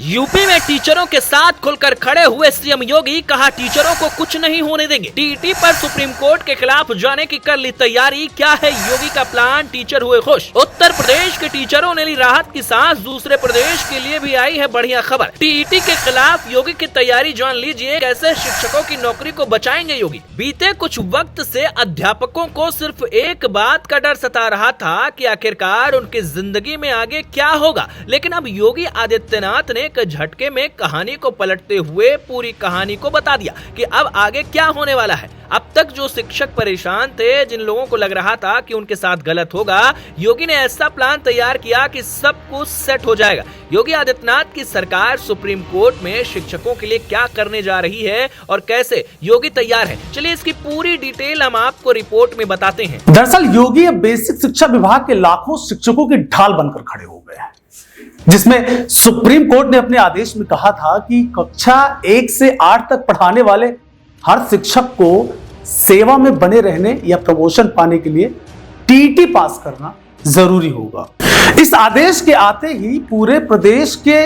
UP में टीचरों के साथ खुलकर खड़े हुए सीएम योगी, कहा टीचरों को कुछ नहीं होने देंगे। टीटी पर सुप्रीम कोर्ट के खिलाफ जाने की कर ली तैयारी, क्या है योगी का प्लान, टीचर हुए खुश। उत्तर प्रदेश के टीचरों ने ली राहत की सांस, दूसरे प्रदेश के लिए भी आई है बढ़िया खबर। टीटी के खिलाफ योगी की तैयारी जान लीजिए, कैसे शिक्षकों की नौकरी को बचाएंगे योगी। बीते कुछ वक्त से अध्यापकों को सिर्फ एक बात का डर सता रहा था कि आखिरकार उनकी जिंदगी में आगे क्या होगा, लेकिन अब योगी आदित्यनाथ ने एक झटके में कहानी को पलटते हुए पूरी कहानी को बता दिया कि अब आगे क्या होने वाला है। अब तक जो शिक्षक परेशान थे, जिन लोगों को लग रहा था कि उनके साथ गलत होगा, योगी ने ऐसा प्लान तैयार किया कि सब कुछ सेट हो जाएगा। योगी आदित्यनाथ की सरकार सुप्रीम कोर्ट में शिक्षकों के लिए क्या करने जा रही है और कैसे योगी तैयार है, चलिए इसकी पूरी डिटेल हम आपको रिपोर्ट में बताते हैं। दरअसल योगी अब बेसिक शिक्षा विभाग के लाखों शिक्षकों की ढाल बनकर खड़े हो गए हैं, जिसमें सुप्रीम कोर्ट ने अपने आदेश में कहा था कि कक्षा 1 से 8 तक पढ़ाने वाले हर शिक्षक को सेवा में बने रहने या प्रमोशन पाने के लिए टीटी पास करना जरूरी होगा। इस आदेश के आते ही पूरे प्रदेश के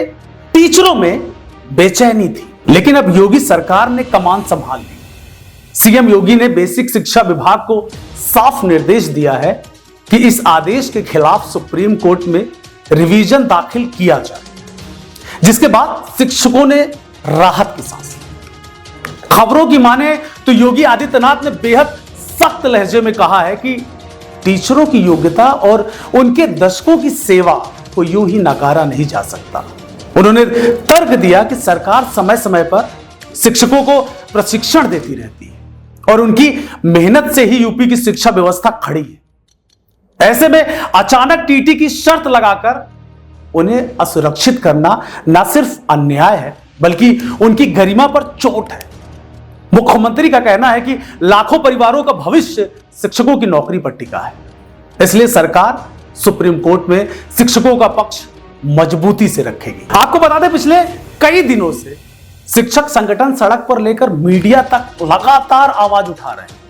टीचरों में बेचैनी थी, लेकिन अब योगी सरकार ने कमान संभाल ली। सीएम योगी ने बेसिक शिक्षा विभाग को साफ निर्देश दिया है कि इस आदेश के खिलाफ सुप्रीम कोर्ट में रिवीजन दाखिल किया जाए, जिसके बाद शिक्षकों ने राहत की सांस ली। खबरों की माने तो योगी आदित्यनाथ ने बेहद सख्त लहजे में कहा है कि टीचरों की योग्यता और उनके दशकों की सेवा को यूं ही नकारा नहीं जा सकता। उन्होंने तर्क दिया कि सरकार समय समय पर शिक्षकों को प्रशिक्षण देती रहती है और उनकी मेहनत से ही यूपी की शिक्षा व्यवस्था खड़ी है। ऐसे में अचानक टीटी की शर्त लगाकर उन्हें असुरक्षित करना न सिर्फ अन्याय है, बल्कि उनकी गरिमा पर चोट है। मुख्यमंत्री का कहना है कि लाखों परिवारों का भविष्य शिक्षकों की नौकरी पर टिका है, इसलिए सरकार सुप्रीम कोर्ट में शिक्षकों का पक्ष मजबूती से रखेगी। आपको बता दें, पिछले कई दिनों से शिक्षक संगठन सड़क पर लेकर मीडिया तक लगातार आवाज उठा रहे हैं।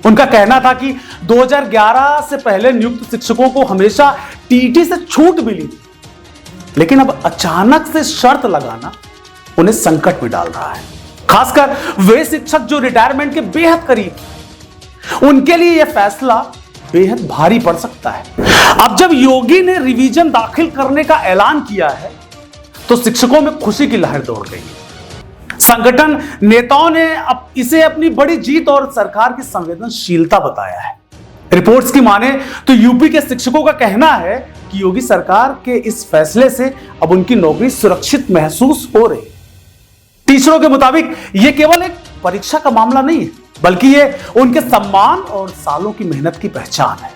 उनका कहना था कि 2011 से पहले नियुक्त शिक्षकों को हमेशा टीटी से छूट मिली थी, लेकिन अब अचानक से शर्त लगाना उन्हें संकट में डाल रहा है। खासकर वे शिक्षक जो रिटायरमेंट के बेहद करीब, उनके लिए यह फैसला बेहद भारी पड़ सकता है। अब जब योगी ने रिवीजन दाखिल करने का ऐलान किया है, तो शिक्षकों में खुशी की लहर दौड़ गई। संगठन नेताओं ने अब इसे अपनी बड़ी जीत और सरकार की संवेदनशीलता बताया है। रिपोर्ट्स की माने तो यूपी के शिक्षकों का कहना है कि योगी सरकार के इस फैसले से अब उनकी नौकरी सुरक्षित महसूस हो रही है। टीचरों के मुताबिक यह केवल एक परीक्षा का मामला नहीं है, बल्कि यह उनके सम्मान और सालों की मेहनत की पहचान है।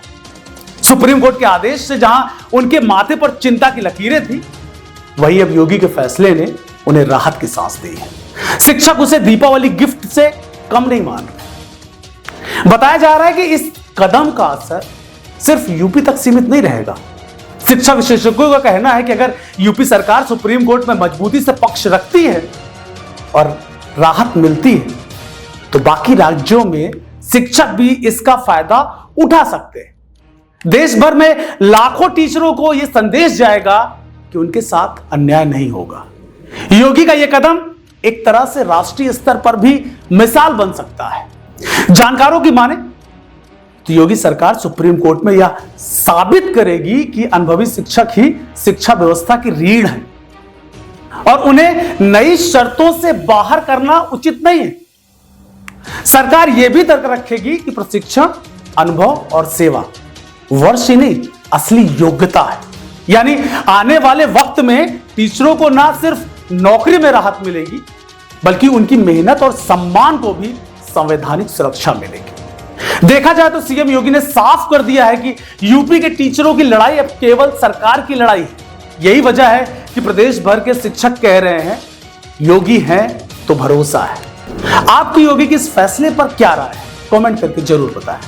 सुप्रीम कोर्ट के आदेश से जहां उनके माथे पर चिंता की लकीरें थी, वहीं अब योगी के फैसले ने उन्हें राहत की सांस दी है। शिक्षक उसे दीपावली गिफ्ट से कम नहीं मान रहे। बताया जा रहा है कि इस कदम का असर सिर्फ यूपी तक सीमित नहीं रहेगा। शिक्षा विशेषज्ञों का कहना है कि अगर यूपी सरकार सुप्रीम कोर्ट में मजबूती से पक्ष रखती है और राहत मिलती है, तो बाकी राज्यों में शिक्षक भी इसका फायदा उठा सकते हैं। देश भर में लाखों टीचरों को यह संदेश जाएगा कि उनके साथ अन्याय नहीं होगा। योगी का यह कदम एक तरह से राष्ट्रीय स्तर पर भी मिसाल बन सकता है। जानकारों की माने तो योगी सरकार सुप्रीम कोर्ट में यह साबित करेगी कि अनुभवी शिक्षक ही शिक्षा व्यवस्था की रीढ़ है और उन्हें नई शर्तों से बाहर करना उचित नहीं है। सरकार यह भी तर्क रखेगी कि प्रशिक्षण, अनुभव और सेवा वर्ष ही नहीं, असली योग्यता है। यानी आने वाले वक्त में टीचरों को ना सिर्फ नौकरी में राहत मिलेगी, बल्कि उनकी मेहनत और सम्मान को भी संवैधानिक सुरक्षा मिलेगी। देखा जाए तो सीएम योगी ने साफ कर दिया है कि यूपी के टीचरों की लड़ाई अब केवल सरकार की लड़ाई है। यही वजह है कि प्रदेश भर के शिक्षक कह रहे हैं, योगी हैं तो भरोसा है। आपकी योगी के इस फैसले पर क्या राय है, कमेंट करके जरूर बताएं।